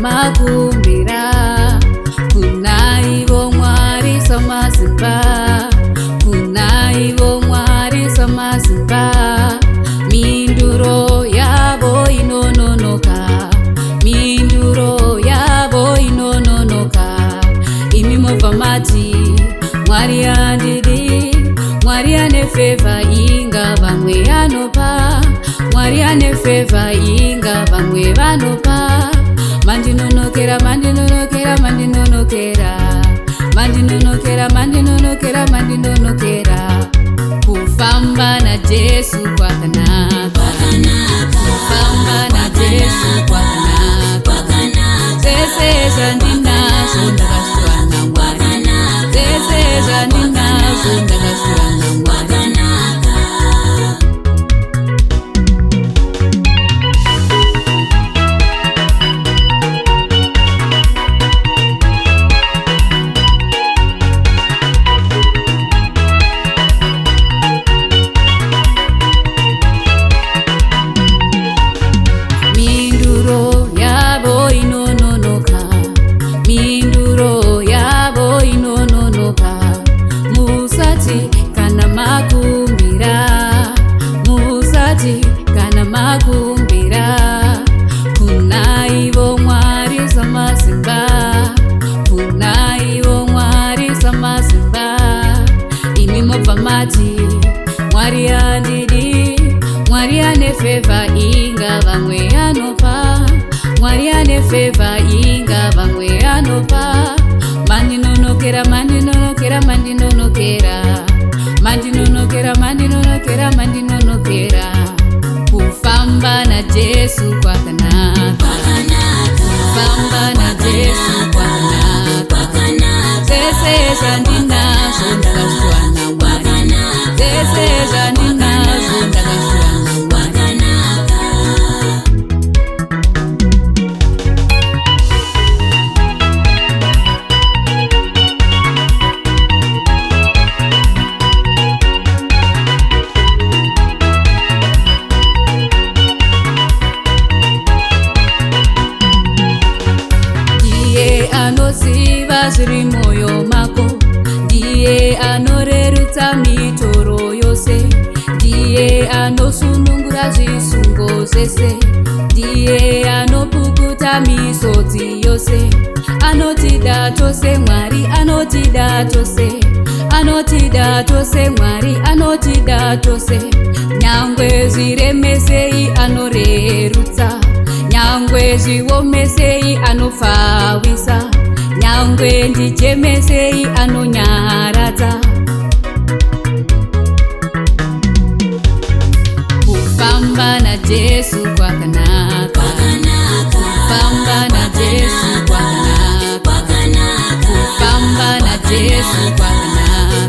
makumbira kuna ivo Mwari samazimba, kuna ivo Mwari samazimba. Minduro yavo inononoka, minduro yavo inononoka. Imi mobva mati Mwari andidi, Mwari ane favor inga vamwe anopa, Mwari ane favor inga vamwe vanopa. Mandinonokera, mandinonokera, mandinonokera, mandinonokera, mandinonokera, mandinonokera. Kufamba na Jesu kwakanaka, kufamba na Jesu kwakanaka. Zese zvandinazvo ndakashuwa naMwari, zese zvandinazvo ndakashuwa naMwari. Minduro yavo inononoka, minduro yavo inononoka. Musati kana makumbira, musati kana makumbira. Kuna ivo Mwari samazimba, kuna ivo Mwari samazimba. Imi mobva mati Mwari andidi, Mwari ane favor inga vamwe anopa, Mwari ane favor inga vamwe anopa. Mandinonokera, mandinonokera, mandinonokera, mandinonokera, mandinonokera, mandinonokera. Kufamba na Jesu kwakanaka, kufamba na Jesu kwakanaka. Zese zvandinazvo ndakashuwa naMwari, zese zvandinazvo ndakashuwa naMwari. Ndiye anoziva zviri mwoyo mako, ndiye anorerutsa mitoro yose, ndiye anosunungura zvisungo zvese, ndiye anopukuta misodzi yose. Anotida tose Mwari, anotida tose, anotida tose Mwari, anotida tose. Nyangwe zviremesei anorerutsa, nyangwe zviomesei anofawisa, nyangwe ndichemesei anonyaradza. Kufamba na Jesu kwakanaka, kufamba na Jesu kwakanaka, kufamba na Jesu kwakanaka,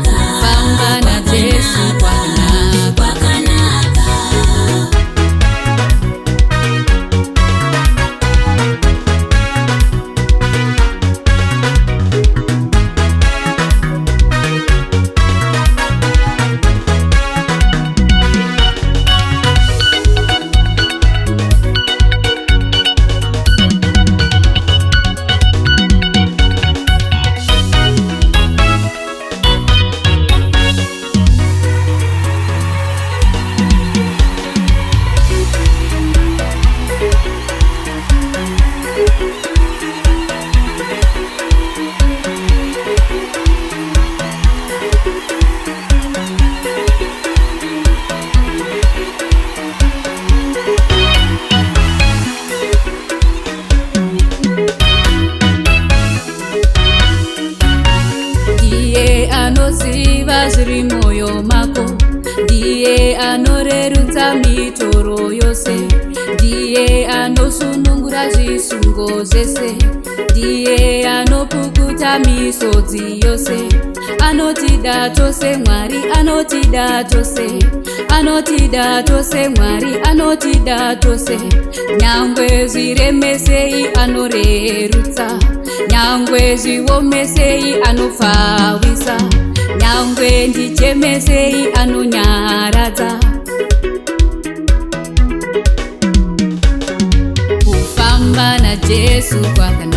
kufamba na Jesu kwakanaka. Anoziva zviri mwoyo mako, ndiye anorerutsa mitoro yose, ndiye anosunungura zvisungo zvese, ndiye anopukuta misodzi yose. Anotida tose Mwari, anotida tose, anotida tose Mwari, anotida tose. Nyangwe zviremesei anorerutsa, nyangwe zviomesei anofawisa, nyangwe ndichemesei anonyaradza. Kufamba na Jesu kwakanaka.